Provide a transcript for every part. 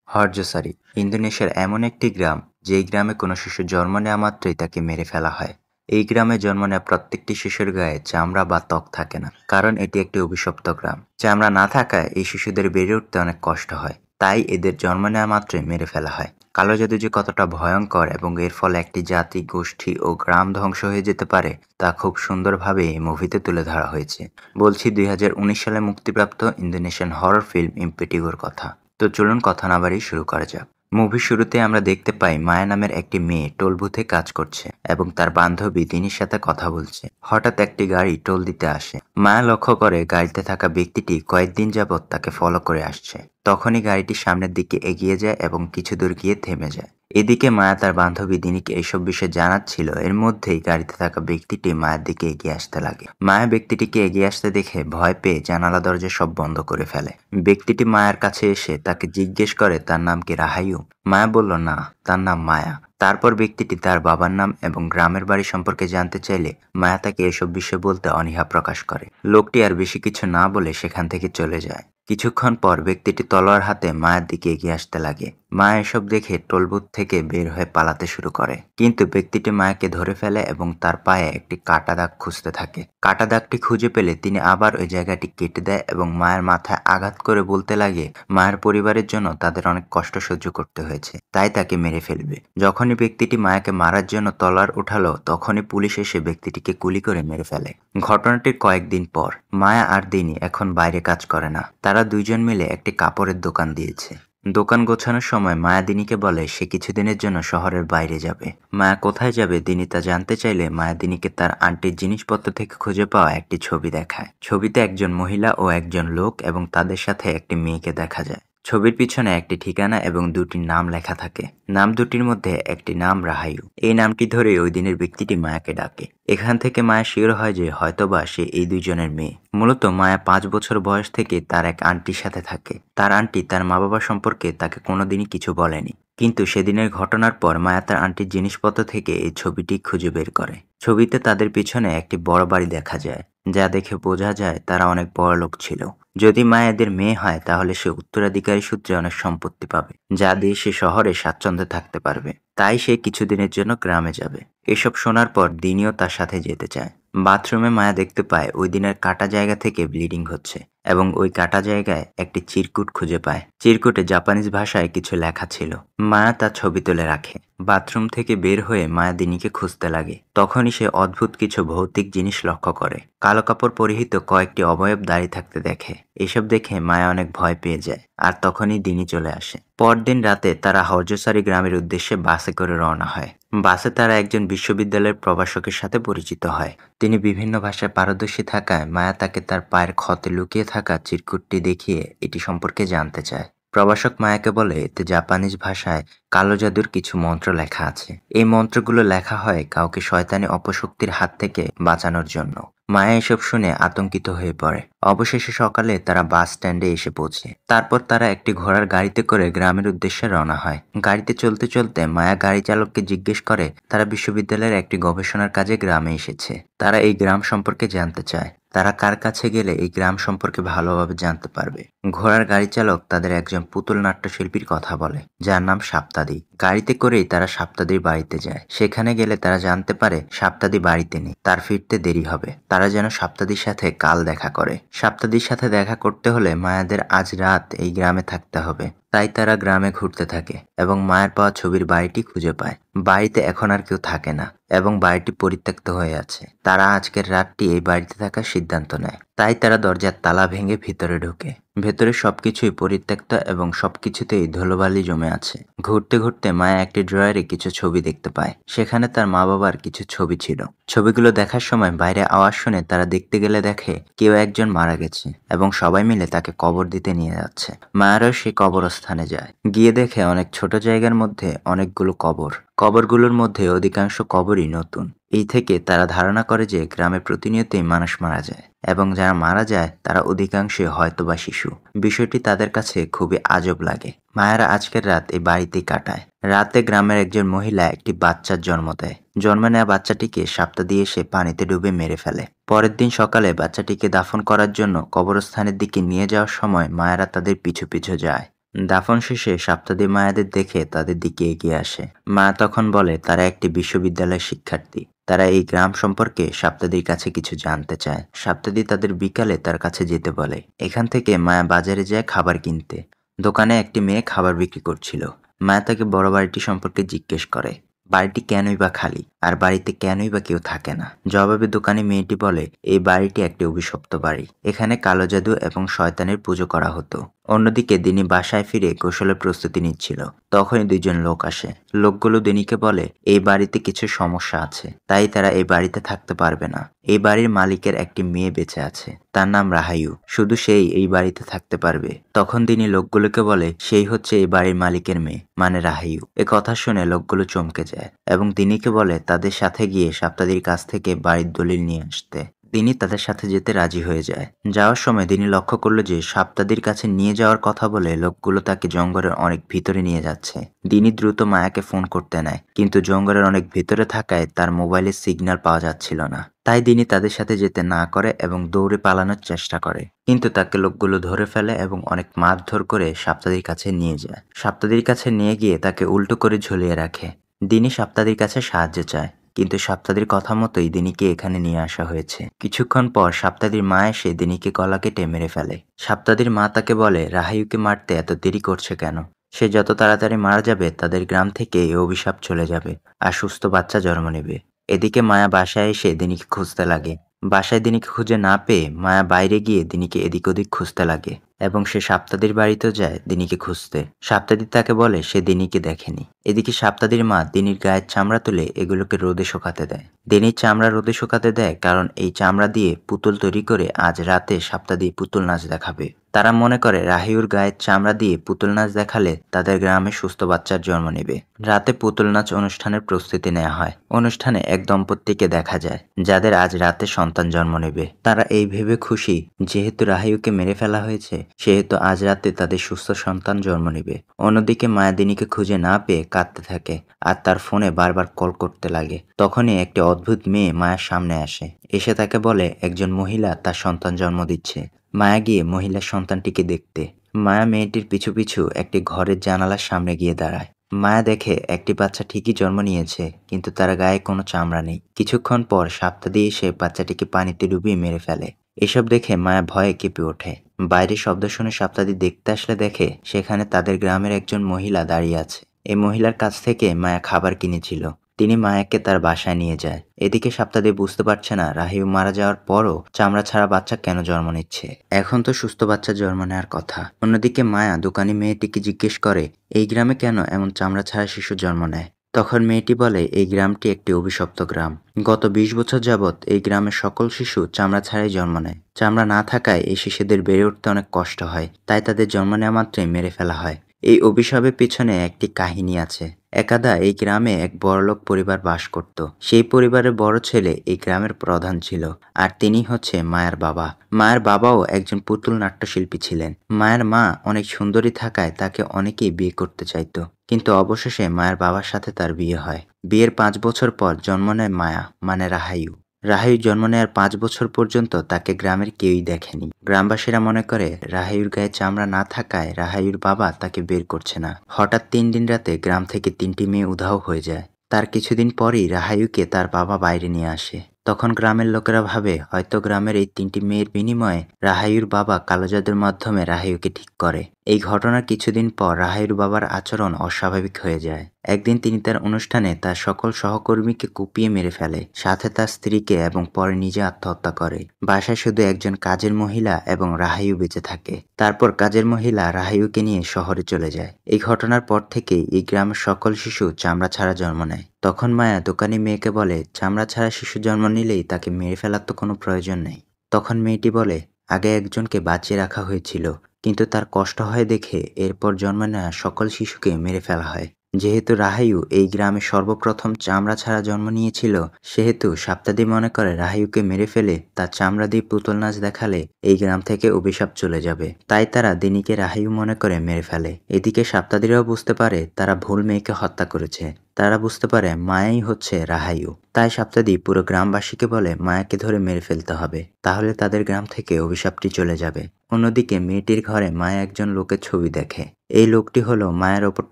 হর্যসারি ইন্দোনেশিয়ার এমন একটি গ্রাম যেই গ্রামে কোনো শিশু জন্ম নেওয়া মাত্রই তাকে মেরে ফেলা হয়। এই গ্রামে জন্ম নেওয়া প্রত্যেকটি শিশুর গায়ে চামড়া বা ত্বক থাকে না, কারণ এটি একটি অভিশপ্ত গ্রাম। চামড়া না থাকায় এই শিশুদের বেড়ে উঠতে অনেক কষ্ট হয়, তাই এদের জন্ম নেওয়া মাত্রই মেরে ফেলা হয়। কালো জাদু যে কতটা ভয়ঙ্কর এবং এর ফলে একটি জাতি, গোষ্ঠী ও গ্রাম ধ্বংস হয়ে যেতে পারে তা খুব সুন্দরভাবে এই মুভিতে তুলে ধরা হয়েছে। বলছি 2019 সালে মুক্তিপ্রাপ্ত ইন্দোনেশিয়ান হরর ফিল্ম ইম্পেটিগোর কথা। তো চলুন কথা না বাড়িয়ে শুরু করা যাক। মুভির শুরুতে আমরা দেখতে পাই মায়া নামের একটি মেয়ে টোল বুথে কাজ করছে এবং তার বান্ধবী দিনির সাথে কথা বলছে। হঠাৎ একটি গাড়ি টোল দিতে আসে। মায়া লক্ষ্য করে গাড়িতে থাকা ব্যক্তিটি কয়েকদিন যাবৎ তাকে ফলো করে আসছে। তখনই গাড়িটি সামনের দিকে এগিয়ে যায় এবং কিছু দূর গিয়ে থেমে যায়। এদিকে মায়া তার বান্ধবী দিনিকে এইসব বিষয়ে জানাচ্ছিল। এর মধ্যেই গাড়িতে থাকা ব্যক্তিটি মায়ের দিকে এগিয়ে আসতে লাগে। মায়া ব্যক্তিটিকে এগিয়ে আসতে দেখে ভয় পেয়ে জানালা দরজা সব বন্ধ করে ফেলে। ব্যক্তিটি মায়ার কাছে এসে তাকে জিজ্ঞেস করে তার নাম কি রাহায়ু। মায়া বলল না, তার নাম মায়া। তারপর ব্যক্তিটি তার বাবার নাম এবং গ্রামের বাড়ি সম্পর্কে জানতে চাইলে মায়া তাকে এসব বিষয় বলতে অনীহা প্রকাশ করে। লোকটি আর বেশি কিছু না বলে সেখান থেকে চলে যায়। কিছুক্ষণ পর ব্যক্তিটি তলোয়ার হাতে মায়ের দিকে এগিয়ে আসতে লাগে। মায়া এসব দেখে টোলবুথ থেকে বের হয়ে পালাতে শুরু করে, কিন্তু ব্যক্তিটি মায়াকে ধরে ফেলে এবং তার পায়ে একটি কাটা দাগ খুঁজতে থাকে। কাটা দাগটি খুঁজে পেলে তিনি আবার ওই জায়গাটি কেটে দেয় এবং মায়ের মাথায় আঘাত করে বলতে লাগে মায়ের পরিবারের জন্য তাদের অনেক কষ্ট সহ্য করতে হয়েছে, তাই তাকে মেরে ফেলবে। যখনই ব্যক্তিটি মায়াকে মারার জন্য তলোয়ার উঠালো, তখনই পুলিশ এসে ব্যক্তিটিকে গুলি করে মেরে ফেলে। ঘটনাটির কয়েকদিন পর মায়া আর দিনি এখন বাইরে কাজ করে না। তারা দুইজন মিলে একটি কাপড়ের দোকান দিয়েছে। দোকান গোছানোর সময় মায়া দিনিকে বলে সে কিছুদিনের জন্য শহরের বাইরে যাবে। মায়া কোথায় যাবে দিনি তা জানতে চাইলে মায়া দিনিকে তার আন্টির জিনিসপত্র থেকে খুঁজে পাওয়া একটি ছবি দেখায়। ছবিতে একজন মহিলা ও একজন লোক এবং তাদের সাথে একটি মেয়েকে দেখা যায়। ছবির পিছনে একটি ঠিকানা এবং দুটি নাম লেখা থাকে। নাম দুটির মধ্যে একটি নাম রাহায়ু। এই নামটি ধরে ওই দিনের ব্যক্তিটি মায়াকে ডাকে। এখান থেকে মায়া শিওর হয় যে হয়তোবা সে এই দুইজনের মেয়ে। মূলত মায়া 5 বছর বয়স থেকে তার এক আন্টির সাথে থাকে। তার আন্টি তার মা বাবা সম্পর্কে তাকে কোনোদিনই কিছু বলেনি, কিন্তু সেদিনের ঘটনার পর মায়া তার আন্টির জিনিসপত্র থেকে এই ছবিটি খুঁজে বের করে। ছবিতে তাদের পিছনে একটি বড় বাড়ি দেখা যায়, যা দেখে বোঝা যায় তারা অনেক বড় লোক ছিল। যদি মায়া এদের মেয়ে হয় তাহলে সে উত্তরাধিকারী সূত্রে অনেক সম্পত্তি পাবে, যা দিয়ে সে শহরে স্বাচ্ছন্দ্যে থাকতে পারবে। তাই সে কিছুদিনের জন্য গ্রামে যাবে। এসব শোনার পর দিনিও তার সাথে যেতে চায়। বাথরুমে মায়া দেখতে পায় ওই দিনের কাটা জায়গা থেকে ব্লিডিং হচ্ছে এবং ওই কাটা জায়গায় একটি চিরকুট খুঁজে পায়। চিরকুটে জাপানিজ ভাষায় কিছু লেখা ছিল। মায়া তার ছবি তুলে রাখে। বাথরুম থেকে বের হয়ে মায়া দিনিকে খুঁজতে লাগে। তখনই সে অদ্ভুত কিছু ভৌতিক জিনিস লক্ষ্য করে। কালো কাপড় পরিহিত কয়েকটি অবয়ব দাঁড়িয়ে থাকতে দেখে। এসব দেখে মায়া অনেক ভয় পেয়ে যায়, আর তখনই দিনি চলে আসে। পরদিন রাতে তারা হর্যসারি গ্রামের উদ্দেশ্যে বাসে করে রওনা হয়। বাসে তারা একজন বিশ্ববিদ্যালয়ের প্রভাষকের সাথে পরিচিত হয়। তিনি বিভিন্ন ভাষায় পারদর্শী থাকায় মায়া তাকে তার পায়ের ক্ষতে লুকিয়ে থাকা চিরকুটটি দেখিয়ে এটি সম্পর্কে জানতে চায়। প্রভাষক মায়াকে বলে এতে জাপানিজ ভাষায় কালো জাদুর কিছু মন্ত্র লেখা আছে। এই মন্ত্রগুলো লেখা হয় কাউকে শয়তানি অপশক্তির হাত থেকে বাঁচানোর জন্য। মায়া এসব শুনে আতঙ্কিত হয়ে পড়ে। অবশেষে সকালে তারা বাস স্ট্যান্ডে এসে পৌঁছে। তারপর তারা একটি ঘোড়ার গাড়িতে করে গ্রামের উদ্দেশ্যে রওনা হয়। গাড়িতে চলতে চলতে মায়া গাড়ি চালককে জিজ্ঞেস করে তারা বিশ্ববিদ্যালয়ের একটি গবেষণার কাজে গ্রামে এসেছে। তারা এই গ্রাম সম্পর্কে জানতে চায়। তারা কার কাছে গেলে এই গ্রাম সম্পর্কে ভালোভাবে জানতে পারবে। ঘোড়ার গাড়ি চালক তাদের একজন পুতুল নাট্যশিল্পীর কথা বলে, যার নাম সাপ্তাদি। গাড়িতে করেই তারা সাপ্তাদির বাড়িতে যায়। সেখানে গেলে তারা জানতে পারে সাপ্তাদি বাড়িতে নেই, তার ফিরতে দেরি হবে। তারা যেন সাপ্তাদির সাথে কাল দেখা করে। সাপ্তাদির সাথে দেখা করতে হলে মায়াদের আজ রাত এই গ্রামে থাকতে হবে। তাই তারা গ্রামে ঘুরতে থাকে এবং মায়ের পাওয়া ছবির বাড়িটি খুঁজে পায়। বাড়িতে এখন আর কেউ থাকে না এবং বাড়িটি পরিত্যক্ত হয়ে আছে। তারা আজকের রাতটি এই বাড়িতে থাকার সিদ্ধান্ত নেয়। তাই তারা দরজার তালা ভেঙে ভিতরে ঢোকে। ভেতরে সবকিছুই পরিত্যক্ত এবং সবকিছুতেই ধুলোবালি জমে আছে। ঘুরতে ঘুরতে মায়া একটি ড্রয়ারে কিছু ছবি দেখতে পায়। সেখানে তার মা বাবার কিছু ছবি ছিল। ছবিগুলো দেখার সময় বাইরে আওয়াজ শুনে তারা দেখতে গেলে দেখে কেউ একজন মারা গেছে এবং সবাই মিলে তাকে কবর দিতে নিয়ে যাচ্ছে। মায়ারও সেই কবরস্থানে যায়। গিয়ে দেখে অনেক ছোট জায়গার মধ্যে অনেকগুলো কবর। কবরগুলোর মধ্যে অধিকাংশ কবরই নতুন। এই থেকে তারা ধারণা করে যে গ্রামে প্রতিনিয়তই মানুষ মারা যায় এবং যারা মারা যায় তারা অধিকাংশই হয়তোবা শিশু। বিষয়টি তাদের কাছে খুবই আজব লাগে। মায়ারা আজকের রাত এই বাড়িতেই কাটায়। রাতে গ্রামের একজন মহিলা একটি বাচ্চার জন্ম দেয়। জন্ম নেওয়া বাচ্চাটিকে সাপ্তা দিয়ে সে পানিতে ডুবে মেরে ফেলে। পরের দিন সকালে বাচ্চাটিকে দাফন করার জন্য কবরস্থানের দিকে নিয়ে যাওয়ার সময় মায়ারা তাদের পিছু পিছু যায়। দাফন শেষে সপ্তদী মায়াদের দেখে তাদের দিকে এগিয়ে আসে। মায়া তখন বলে তারা একটি বিশ্ববিদ্যালয়ের শিক্ষার্থী। তারা এই গ্রাম সম্পর্কে সপ্তদীর কাছে কিছু জানতে চায়। সপ্তদী তাদের বিকালে তার কাছে যেতে বলে। এখান থেকে মায়া বাজারে যায় খাবার কিনতে। দোকানে একটি মেয়ে খাবার বিক্রি করছিল। মায়া তাকে বড় বাড়িটি সম্পর্কে জিজ্ঞেস করে। বাড়িটি কেনই বা খালি, আর বাড়িতে কেনই বা কেউ থাকে না? জবাবে দোকানি মেয়েটি বলে এই বাড়িটি একটি অভিশপ্ত বাড়ি। এখানে কালো জাদু এবং শয়তানের পুজো করা হতো। অন্যদিকে দিনি বাসায় ফিরে গোসলের প্রস্তুতি নিচ্ছিল। তখনই দুইজন লোক আসে। লোকগুলো দিনিকে বলে এই বাড়িতে কিছু সমস্যা আছে, তাই তারা এই বাড়িতে থাকতে পারবে না। এই বাড়ির মালিকের একটি মেয়ে বেঁচে আছে, তার নাম রাহায়ু, শুধু সেই এই বাড়িতে থাকতে পারবে। তখন দিনি লোকগুলোকে বলে সেই হচ্ছে এই বাড়ির মালিকের মেয়ে, মানে রাহায়ু। এ কথা শুনে লোকগুলো চমকে যায় এবং দিনিকে বলে তাদের সাথে গিয়ে সপ্তাদির কাছ থেকে বাড়ির দলিল নিয়ে আসতে। দিনি তাদের সাথে যেতে রাজি হয়ে যায়। যাওয়ার সময় দিনি লক্ষ্য করলো যে সপ্তাদির কাছে নিয়ে যাওয়ার কথা বলে লোকগুলো তাকে জঙ্গলের অনেক ভিতরে নিয়ে যাচ্ছে। দিনি দ্রুত মায়াকে ফোন করতে নেয়, কিন্তু জঙ্গলের অনেক ভিতরে থাকায় তার মোবাইলে সিগন্যাল পাওয়া যাচ্ছিল না। তাই দিনি তাদের সাথে যেতে না করে এবং দৌড়ে পালানোর চেষ্টা করে, কিন্তু তাকে লোকগুলো ধরে ফেলে এবং অনেক মারধর করে সপ্তাদির কাছে নিয়ে যায়। সপ্তাদির কাছে নিয়ে গিয়ে তাকে উল্টো করে ঝুলিয়ে রাখে। দিনি সপ্তাদির কাছে সাহায্য চায়, কিন্তু সপ্তাদির কথা মতোই দিনিকে এখানে নিয়ে আসা হয়েছে। কিছুক্ষণ পর সপ্তাদির মা এসে দিনিকে গলা কেটে মেরে ফেলে। সপ্তাদির মা তাকে বলে রাহায়ুকে মারতে এত দেরি করছে কেন? সে যত তাড়াতাড়ি মারা যাবে তাদের গ্রাম থেকে এই অভিশাপ চলে যাবে আর সুস্থ বাচ্চা জন্ম নেবে। এদিকে মায়া বাসায় এসে দিনিকে খুঁজতে লাগে। বাসায় দিনিকে খুঁজে না পেয়ে মায়া বাইরে গিয়ে দিনিকে এদিক ওদিক খুঁজতে লাগে এবং সে সপ্তাদির বাড়িতেও যায় দিনিকে খুঁজতে। সপ্তাদি তাকে বলে সে দিনিকে দেখেনি। এদিকে সপ্তাদির মা দিনির গায়ের চামড়া তুলে এগুলোকে রোদে শুকাতে দেয়। দিনির চামড়া রোদে শুকাতে দেয় কারণ এই চামড়া দিয়ে পুতুল তৈরি করে আজ রাতে সপ্তাদি পুতুল নাচ দেখাবে। তারা মনে করে রাহিউর গায়ের চামড়া দিয়ে পুতুল নাচ দেখালে তাদের গ্রামে সুস্থ বাচ্চার জন্ম নেবে। রাতে পুতুল নাচ অনুষ্ঠানের প্রস্তুতি নেওয়া হয়। অনুষ্ঠানে এক দম্পতিকে দেখা যায় যাদের আজ রাতে সন্তান জন্ম নেবে। তারা এই ভেবে খুশি যেহেতু রাহিউকে মেরে ফেলা হয়েছে সেহেতু আজ রাতে তাদের সুস্থ সন্তান জন্ম নেবে। অন্যদিকে মায়া দিনিকে খুঁজে না পেয়ে কাঁদতে থাকে আর তার ফোনে বারবার কল করতে লাগে। তখনই একটি অদ্ভুত মেয়ে মায়ার সামনে আসে, এসে তাকে বলে একজন মহিলা তার সন্তান জন্ম দিচ্ছে। মায়া গিয়ে মহিলার সন্তানটিকে দেখতে। মায়া মেয়েটির পিছু পিছু একটি ঘরের জানালার সামনে গিয়ে দাঁড়ায়। মায়া দেখে একটি বাচ্চা ঠিকই জন্ম নিয়েছে, কিন্তু তার গায়ে কোনো চামড়া নেই। কিছুক্ষণ পর সপ্তাদি এসে বাচ্চাটিকে পানিতে ডুবিয়ে মেরে ফেলে। এসব দেখে মায়া ভয়ে কেঁপে ওঠে। বাইরে শব্দ শুনে সপ্তাদি দেখতে আসলে দেখে সেখানে তাদের গ্রামের একজন মহিলা দাঁড়িয়ে আছে। এই মহিলার কাছ থেকে মায়া খাবার কিনেছিল। তিনি মায়াকে তার বাসায় নিয়ে যায়। এদিকে সপ্তাদি বুঝতে পারছে না রাহিউ মারা যাওয়ার পরও চামড়া ছাড়া বাচ্চা কেন জন্ম নিচ্ছে। এখন তো সুস্থ বাচ্চা জন্ম নেওয়ার কথা। অন্যদিকে মায়া দোকানি মেয়েটিকে জিজ্ঞেস করে এই গ্রামে কেন এমন চামড়া ছাড়া শিশু জন্ম নেয়। তখন মেয়েটি বলে এই গ্রামটি একটি অভিশপ্ত গ্রাম। গত 20 বছর যাবৎ এই গ্রামের সকল শিশু চামড়া ছাড়াই জন্ম নেয়। চামড়া না থাকায় এই শিশুদের বেড়ে উঠতে অনেক কষ্ট হয়, তাই তাদের জন্ম নেওয়া মাত্রই মেরে ফেলা হয়। এই অভিশাপের পেছনে একটি কাহিনী আছে। একদা এই গ্রামে এক বড়লোক পরিবার বাস করত। সেই পরিবারের বড় ছেলে এই গ্রামের প্রধান ছিল, আর তিনি হচ্ছে মায়ের বাবা। মায়ের বাবাও একজন পুতুল নাট্যশিল্পী ছিলেন। মায়ের মা অনেক সুন্দরী থাকায় তাকে অনেকেই বিয়ে করতে চাইতো, কিন্তু অবশেষে মায়ের বাবার সাথে তার বিয়ে হয়। বিয়ের 5 বছর পর জন্ম নেয় মায়া, মানে রাহায়ু। রাহায়ু জন্ম নেওয়ার 5 বছর পর্যন্ত তাকে গ্রামের কেউই দেখেনি। গ্রামবাসীরা মনে করে রাহায়ুর গায়ে চামড়া না থাকায় রাহায়ুর বাবা তাকে বের করছে না। হঠাৎ 3 দিন রাতে গ্রাম থেকে 3টি মেয়ে উধাও হয়ে যায়। তার কিছুদিন পরই রাহায়ুকে তার বাবা বাইরে নিয়ে আসে। তখন গ্রামের লোকেরা ভাবে হয়তো গ্রামের এই 3টি মেয়ের বিনিময়ে রাহায়ুর বাবা কালো জাদুর মাধ্যমে রাহায়ুকে ঠিক করে। এই ঘটনার কিছুদিন পর রাহায়ুর বাবার আচরণ অস্বাভাবিক হয়ে যায়। একদিন তিনি তার অনুষ্ঠানে তার সকল সহকর্মীকে কুপিয়ে মেরে ফেলে, সাথে তার স্ত্রীকে, এবং পরে নিজে আত্মহত্যা করে। বাসায় শুধু একজন কাজের মহিলা এবং রাহায়ু বেঁচে থাকে। তারপর কাজের মহিলা রাহায়ুকে নিয়ে শহরে চলে যায়। এই ঘটনার পর থেকেই এই গ্রামের সকল শিশু চামড়া ছাড়া জন্ম নেয়। তখন মায়া দোকানি মেয়েকে বলে চামড়া ছাড়া শিশু জন্ম নিলেই তাকে মেরে ফেলার তো কোনো প্রয়োজন নেই। তখন মেয়েটি বলে আগে একজনকে বাঁচিয়ে রাখা হয়েছিল, কিন্তু তার কষ্ট হয় দেখে এরপর জন্ম নেওয়া সকল শিশুকে মেরে ফেলা হয়। যেহেতু রাহায়ু এই গ্রামে সর্বপ্রথম চামড়া ছাড়া জন্ম নিয়েছিল, সেহেতু সপ্তাদি মনে করে রাহায়ুকে মেরে ফেলে তার চামড়া দিয়ে পুতুল নাচ দেখালে এই গ্রাম থেকে অভিশাপ চলে যাবে। তাই তারা দিনিকে রাহায়ু মনে করে মেরে ফেলে। এদিকে সপ্তাদিরাও বুঝতে পারে তারা ভুল মেয়েকে হত্যা করেছে। তারা বুঝতে পারে মায়াই হচ্ছে রাহায়ু। তাই সপ্তাদি পুরো গ্রামবাসীকে বলে মায়াকে ধরে মেরে ফেলতে হবে, তাহলে তাদের গ্রাম থেকে অভিশাপটি চলে যাবে। অন্যদিকে মেয়েটির ঘরে মায়া একজন লোকের ছবি দেখে। এই লোকটি হলো মায়ের ওপর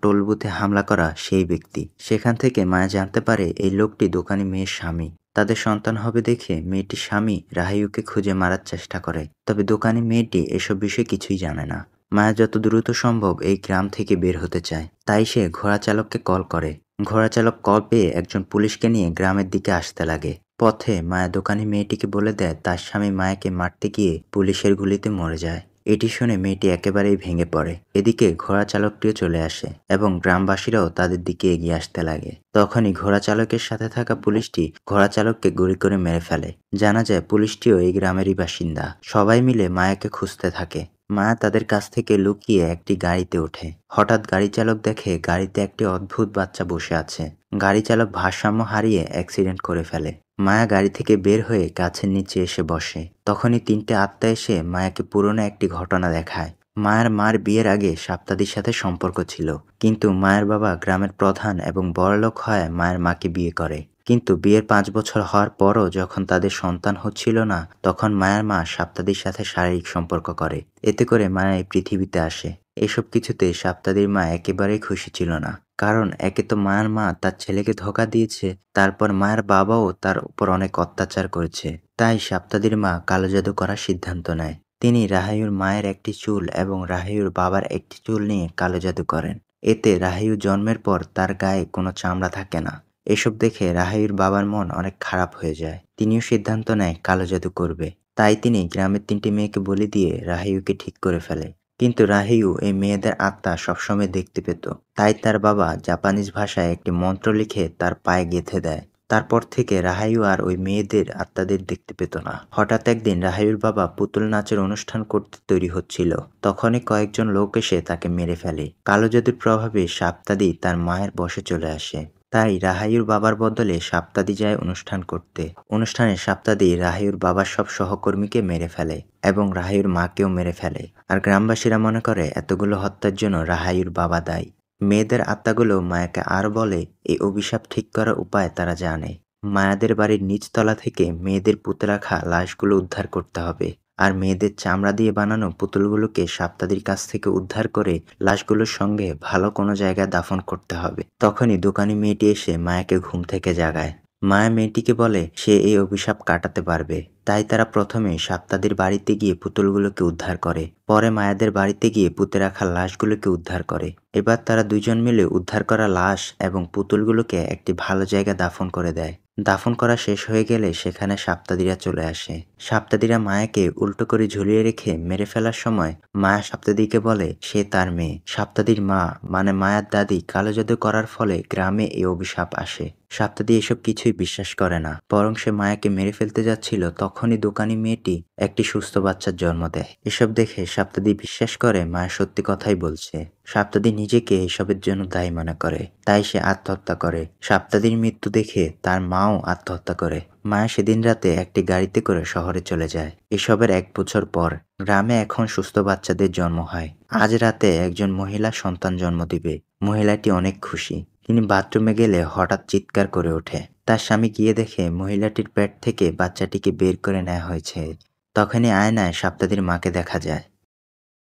টোলবুথে হামলা করা সেই ব্যক্তি। সেখান থেকে মায়া জানতে পারে এই লোকটি দোকানি মেয়ের স্বামী। তাদের সন্তান হবে দেখে মেয়েটির স্বামী রাহাইউকে খুঁজে মারার চেষ্টা করে, তবে দোকানি মেয়েটি এসব বিষয়ে কিছুই জানে না। মায়া যত দ্রুত সম্ভব এই গ্রাম থেকে বের হতে চায়, তাই সে ঘোড়া চালককে কল করে। ঘোড়া চালক কল পেয়ে একজন পুলিশকে নিয়ে গ্রামের দিকে আসতে লাগে। পথে মায়া দোকানি মেয়েটিকে বলে দেয় তার স্বামী মায়াকে মারতে গিয়ে পুলিশের গুলিতে মরে যায়। এটি শুনে মেয়েটি একেবারেই ভেঙে পড়ে। এদিকে ঘোড়া চালকটিও চলে আসে এবং গ্রামবাসীরাও তাদের দিকে এগিয়ে আসতে লাগে। তখনই ঘোড়া চালকের সাথে থাকা পুলিশটি ঘোড়া চালককে গুলি করে মেরে ফেলে। জানা যায় পুলিশটিও এই গ্রামেরই বাসিন্দা। সবাই মিলে মায়াকে খুঁজতে থাকে। মায়া তাদের কাছ থেকে লুকিয়ে একটি গাড়িতে ওঠে। হঠাৎ গাড়ি চালক দেখে গাড়িতে একটি অদ্ভুত বাচ্চা বসে আছে। গাড়ি চালক ভারসাম্য হারিয়ে অ্যাক্সিডেন্ট করে ফেলে। মায়া গাড়ি থেকে বের হয়ে গাছের নিচে এসে বসে। তখনই তিনটে আত্মা এসে মায়াকে পুরনো একটি ঘটনা দেখায়। মায়ের মার বিয়ের আগে সাপ্তাদির সাথে সম্পর্ক ছিল, কিন্তু মায়ের বাবা গ্রামের প্রধান এবং বড়লোক হয়ে মায়ের মাকে বিয়ে করে। কিন্তু বিয়ের 5 বছর হওয়ার পরও যখন তাদের সন্তান হচ্ছিল না, তখন মায়ের মা সাপ্তাদির সাথে শারীরিক সম্পর্ক করে। এতে করে মায়া এই পৃথিবীতে আসে। এসব কিছুতে সাপ্তাদির মা একেবারেই খুশি ছিল না, কারণ একে তো মায়ের মা তার ছেলেকে ধোঁকা দিয়েছে, তারপর মায়ের বাবাও তার উপর অনেক অত্যাচার করেছে। তাই সাপ্তাদির মা কালো জাদু করার সিদ্ধান্ত নেয়। তিনি রাহাইউর মায়ের একটি চুল এবং রাহাইউর বাবার একটি চুল নিয়ে কালো জাদু করেন। এতে রাহাইউ জন্মের পর তার গায়ে কোনো চামড়া থাকে না। এসব দেখে রাহাইউর বাবার মন অনেক খারাপ হয়ে যায়। তিনিও সিদ্ধান্ত নেয় কালো জাদু করবে। তাই তিনি গ্রামের 3টি মেয়েকে বলি দিয়ে রাহাইউকে ঠিক করে ফেলে। কিন্তু রাহাইউ এই মেয়েদের আত্মা সবসময় দেখতে পেত। তাই তার বাবা জাপানিজ ভাষায় একটি মন্ত্র লিখে তার পায়ে গেঁথে দেয়। তারপর থেকে রাহাইউ আর ওই মেয়েদের আত্মাদের দেখতে পেত না। হঠাৎ একদিন রাহাইউর বাবা পুতুল নাচের অনুষ্ঠান করতে তৈরি হচ্ছিল। তখনই কয়েকজন লোক এসে তাকে মেরে ফেলে। কালো জাদুর প্রভাবে সাপ্তাদি তার মায়ের বশে চলে আসে। তাই রাহাইউর বাবার বদলে সাপ্তাদি যায় অনুষ্ঠান করতে। অনুষ্ঠানে সাপ্তাদি রাহাইউর বাবার সব সহকর্মীকে মেরে ফেলে এবং রাহাইউর মাকেও মেরে ফেলে। আর গ্রামবাসীরা মনে করে এতগুলো হত্যার জন্য রাহাইউর বাবা দায়ী। মেয়েদের আত্মাগুলো মায়াকে আর বলে এই অভিশাপ ঠিক করার উপায় তারা জানে। মায়াদের বাড়ির নিচতলা থেকে মেয়েদের পুঁতে রাখা লাশগুলো উদ্ধার করতে হবে, আর মেয়েদের চামড়া দিয়ে বানানো পুতুলগুলোকে সাপ্তাদির কাছ থেকে উদ্ধার করে লাশগুলোর সঙ্গে ভালো কোনো জায়গায় দাফন করতে হবে। তখনই দোকানি মেয়েটি এসে মায়াকে ঘুম থেকে জাগায়। মায়া মেয়েটিকে বলে সে এই অভিশাপ কাটাতে পারবে। তাই তারা প্রথমে সাপ্তাদির বাড়িতে গিয়ে পুতুলগুলোকে উদ্ধার করে, পরে মায়াদের বাড়িতে গিয়ে পুঁতে রাখা লাশগুলোকে উদ্ধার করে। এবার তারা দুজন মিলে উদ্ধার করা লাশ এবং পুতুলগুলোকে একটি ভালো জায়গায় দাফন করে দেয়। দাফন করা শেষ হয়ে গেলে সেখানে সাপ্তাদিরা চলে আসে। সাপ্তাদিরা মায়াকে উল্টো করে ঝুলিয়ে রেখে মেরে ফেলার সময় মায়া সাপ্তাদিকে বলে সে তার মেয়ে। সাপ্তাদির মা মানে মায়ার দাদি কালো জাদু করার ফলে গ্রামে এই অভিশাপ আসে। সাপ্তাদি এসব কিছুই বিশ্বাস করে না, বরং সে মায়াকে মেরে ফেলতে যাচ্ছিল তখনই দোকানি মেয়েটি একটি সুস্থ বাচ্চার জন্ম দেয়। এসব দেখে সাপ্তাদি বিশ্বাস করে মায়া সত্যি কথাই বলছে। সাপ্তাদি নিজেকে এসবের জন্য দায়ী মনে করে, তাই সে আত্মহত্যা করে। সাপ্তাদির মৃত্যু দেখে তার মাও আত্মহত্যা করে। মায়া সেদিন রাতে একটি গাড়িতে করে শহরে চলে যায়। এসবের 1 বছর পর গ্রামে এখন সুস্থ বাচ্চাদের জন্ম হয়। আজ রাতে একজন মহিলা সন্তান জন্ম দিবে। মহিলাটি অনেক খুশি। তিনি বাথরুমে গেলে হঠাৎ চিৎকার করে ওঠে। তার স্বামী গিয়ে দেখে মহিলাটির পেট থেকে বাচ্চাটিকে বের করে নেওয়া হয়েছে। তখনই আয়নায় সাপ্তাদির মাকে দেখা যায়।